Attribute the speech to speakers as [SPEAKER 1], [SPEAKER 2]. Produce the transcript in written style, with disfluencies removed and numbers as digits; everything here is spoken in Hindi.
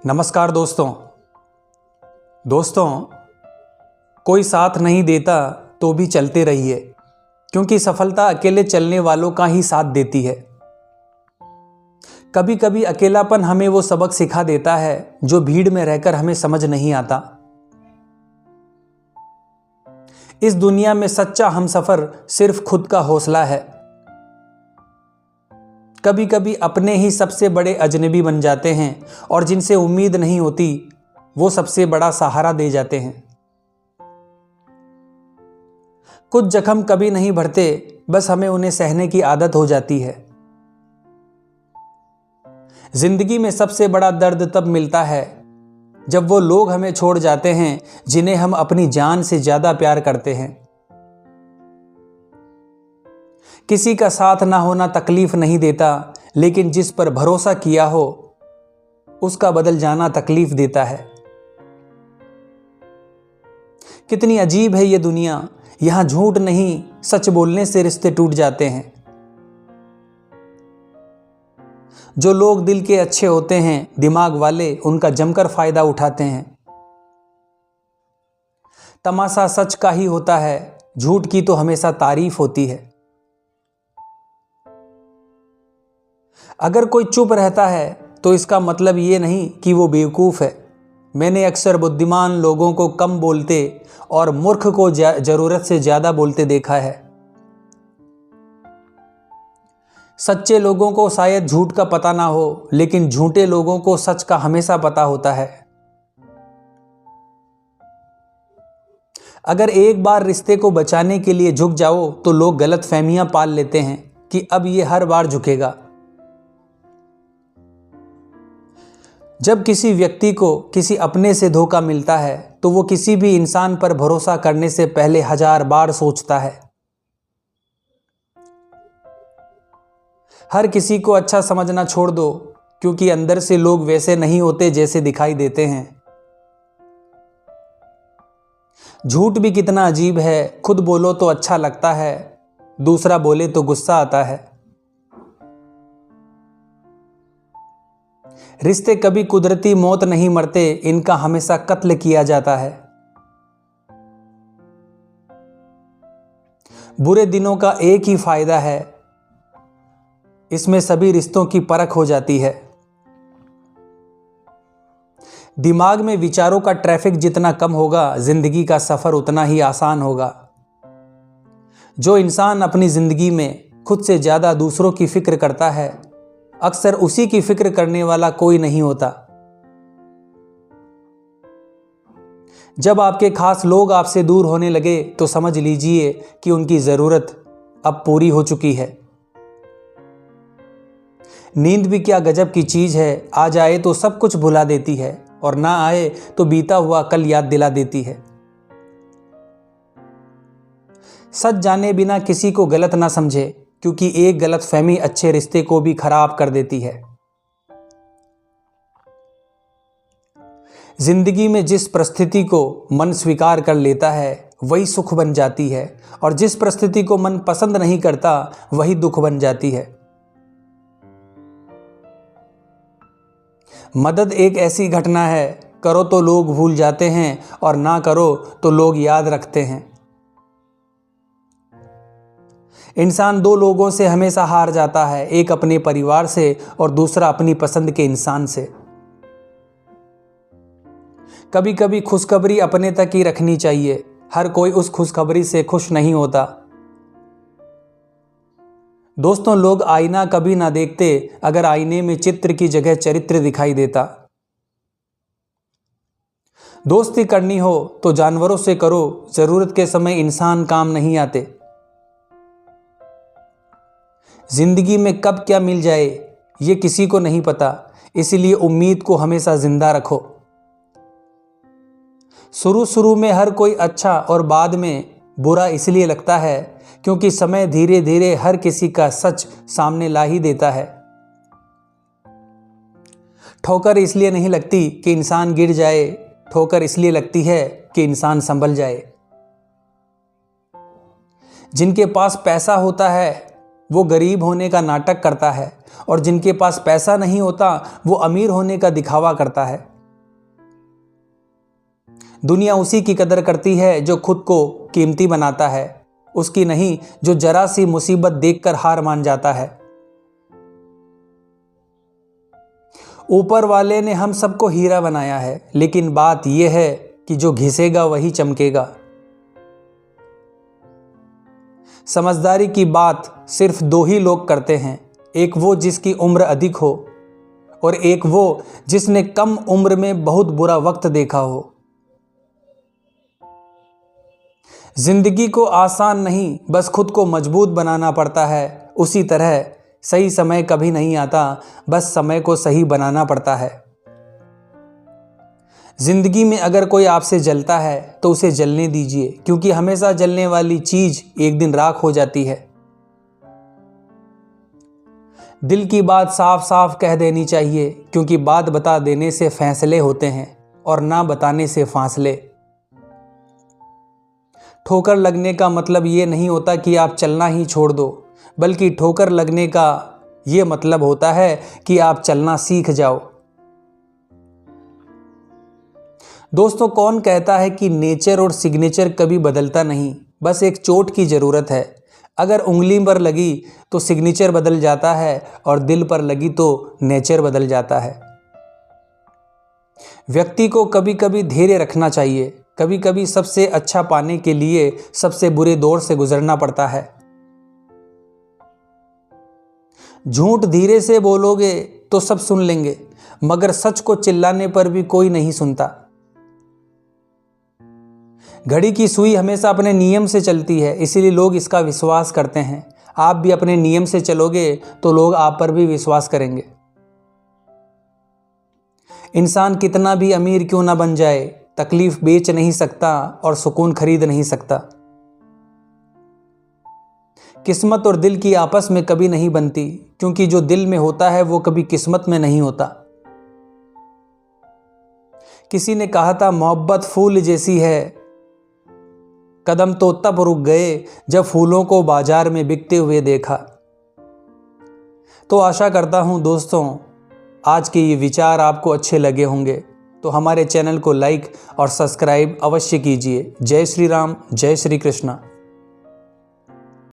[SPEAKER 1] नमस्कार दोस्तों, कोई साथ नहीं देता तो भी चलते रहिए, क्योंकि सफलता अकेले चलने वालों का ही साथ देती है। कभी कभी अकेलापन हमें वो सबक सिखा देता है जो भीड़ में रहकर हमें समझ नहीं आता। इस दुनिया में सच्चा हमसफर सिर्फ खुद का हौसला है। कभी कभी अपने ही सबसे बड़े अजनबी बन जाते हैं और जिनसे उम्मीद नहीं होती वो सबसे बड़ा सहारा दे जाते हैं। कुछ जख्म कभी नहीं भरते, बस हमें उन्हें सहने की आदत हो जाती है। जिंदगी में सबसे बड़ा दर्द तब मिलता है जब वो लोग हमें छोड़ जाते हैं जिन्हें हम अपनी जान से ज्यादा प्यार करते हैं। किसी का साथ ना होना तकलीफ नहीं देता, लेकिन जिस पर भरोसा किया हो उसका बदल जाना तकलीफ देता है। कितनी अजीब है ये दुनिया, यहां झूठ नहीं सच बोलने से रिश्ते टूट जाते हैं। जो लोग दिल के अच्छे होते हैं, दिमाग वाले उनका जमकर फायदा उठाते हैं। तमाशा सच का ही होता है, झूठ की तो हमेशा तारीफ होती है। अगर कोई चुप रहता है तो इसका मतलब ये नहीं कि वो बेवकूफ़ है। मैंने अक्सर बुद्धिमान लोगों को कम बोलते और मूर्ख को ज़रूरत से ज़्यादा बोलते देखा है। सच्चे लोगों को शायद झूठ का पता ना हो, लेकिन झूठे लोगों को सच का हमेशा पता होता है। अगर एक बार रिश्ते को बचाने के लिए झुक जाओ तो लोग गलतफहमियां पाल लेते हैं कि अब ये हर बार झुकेगा। जब किसी व्यक्ति को किसी अपने से धोखा मिलता है तो वो किसी भी इंसान पर भरोसा करने से पहले 1000 बार सोचता है। हर किसी को अच्छा समझना छोड़ दो, क्योंकि अंदर से लोग वैसे नहीं होते जैसे दिखाई देते हैं। झूठ भी कितना अजीब है, खुद बोलो तो अच्छा लगता है, दूसरा बोले तो गुस्सा आता है। रिश्ते कभी कुदरती मौत नहीं मरते, इनका हमेशा कत्ल किया जाता है। बुरे दिनों का एक ही फायदा है, इसमें सभी रिश्तों की परख हो जाती है। दिमाग में विचारों का ट्रैफिक जितना कम होगा, जिंदगी का सफर उतना ही आसान होगा। जो इंसान अपनी जिंदगी में खुद से ज्यादा दूसरों की फिक्र करता है, अक्सर उसी की फिक्र करने वाला कोई नहीं होता। जब आपके खास लोग आपसे दूर होने लगे तो समझ लीजिए कि उनकी जरूरत अब पूरी हो चुकी है। नींद भी क्या गजब की चीज है, आ जाए तो सब कुछ भुला देती है और ना आए तो बीता हुआ कल याद दिला देती है। सच जाने बिना किसी को गलत ना समझे, क्योंकि एक गलतफहमी अच्छे रिश्ते को भी खराब कर देती है। जिंदगी में जिस परिस्थिति को मन स्वीकार कर लेता है वही सुख बन जाती है, और जिस परिस्थिति को मन पसंद नहीं करता वही दुख बन जाती है। मदद एक ऐसी घटना है, करो तो लोग भूल जाते हैं और ना करो तो लोग याद रखते हैं। इंसान 2 लोगों से हमेशा हार जाता है, एक अपने परिवार से और दूसरा अपनी पसंद के इंसान से। कभी कभी खुशखबरी अपने तक ही रखनी चाहिए, हर कोई उस खुशखबरी से खुश नहीं होता। दोस्तों, लोग आईना कभी ना देखते अगर आईने में चित्र की जगह चरित्र दिखाई देता। दोस्ती करनी हो तो जानवरों से करो, जरूरत के समय इंसान काम नहीं आते। जिंदगी में कब क्या मिल जाए ये किसी को नहीं पता, इसलिए उम्मीद को हमेशा जिंदा रखो। शुरू में हर कोई अच्छा और बाद में बुरा इसलिए लगता है क्योंकि समय धीरे धीरे हर किसी का सच सामने ला ही देता है। ठोकर इसलिए नहीं लगती कि इंसान गिर जाए, ठोकर इसलिए लगती है कि इंसान संभल जाए। जिनके पास पैसा होता है वो गरीब होने का नाटक करता है, और जिनके पास पैसा नहीं होता वो अमीर होने का दिखावा करता है। दुनिया उसी की कदर करती है जो खुद को कीमती बनाता है, उसकी नहीं जो जरा सी मुसीबत देखकर हार मान जाता है। ऊपर वाले ने हम सबको हीरा बनाया है, लेकिन बात यह है कि जो घिसेगा वही चमकेगा। समझदारी की बात सिर्फ दो ही लोग करते हैं, एक वो जिसकी उम्र अधिक हो और एक वो जिसने कम उम्र में बहुत बुरा वक्त देखा हो। जिंदगी को आसान नहीं, बस खुद को मजबूत बनाना पड़ता है। उसी तरह सही समय कभी नहीं आता, बस समय को सही बनाना पड़ता है। जिंदगी में अगर कोई आपसे जलता है तो उसे जलने दीजिए, क्योंकि हमेशा जलने वाली चीज एक दिन राख हो जाती है। दिल की बात साफ साफ कह देनी चाहिए, क्योंकि बात बता देने से फैसले होते हैं और ना बताने से फासले। ठोकर लगने का मतलब ये नहीं होता कि आप चलना ही छोड़ दो, बल्कि ठोकर लगने का ये मतलब होता है कि आप चलना सीख जाओ। दोस्तों, कौन कहता है कि नेचर और सिग्नेचर कभी बदलता नहीं, बस एक चोट की ज़रूरत है। अगर उंगली पर लगी तो सिग्नेचर बदल जाता है और दिल पर लगी तो नेचर बदल जाता है। व्यक्ति को कभी कभी धैर्य रखना चाहिए, कभी कभी सबसे अच्छा पाने के लिए सबसे बुरे दौर से गुजरना पड़ता है। झूठ धीरे से बोलोगे तो सब सुन लेंगे, मगर सच को चिल्लाने पर भी कोई नहीं सुनता। घड़ी की सुई हमेशा अपने नियम से चलती है, इसीलिए लोग इसका विश्वास करते हैं। आप भी अपने नियम से चलोगे तो लोग आप पर भी विश्वास करेंगे। इंसान कितना भी अमीर क्यों ना बन जाए, तकलीफ बेच नहीं सकता और सुकून खरीद नहीं सकता। किस्मत और दिल की आपस में कभी नहीं बनती, क्योंकि जो दिल में होता है वो कभी किस्मत में नहीं होता। किसी ने कहा था मोहब्बत फूल जैसी है, कदम तो तब रुक गए जब फूलों को बाजार में बिकते हुए देखा। तो आशा करता हूं दोस्तों, आज के ये विचार आपको अच्छे लगे होंगे, तो हमारे चैनल को लाइक और सब्सक्राइब अवश्य कीजिए। जय श्री राम, जय श्री कृष्णा।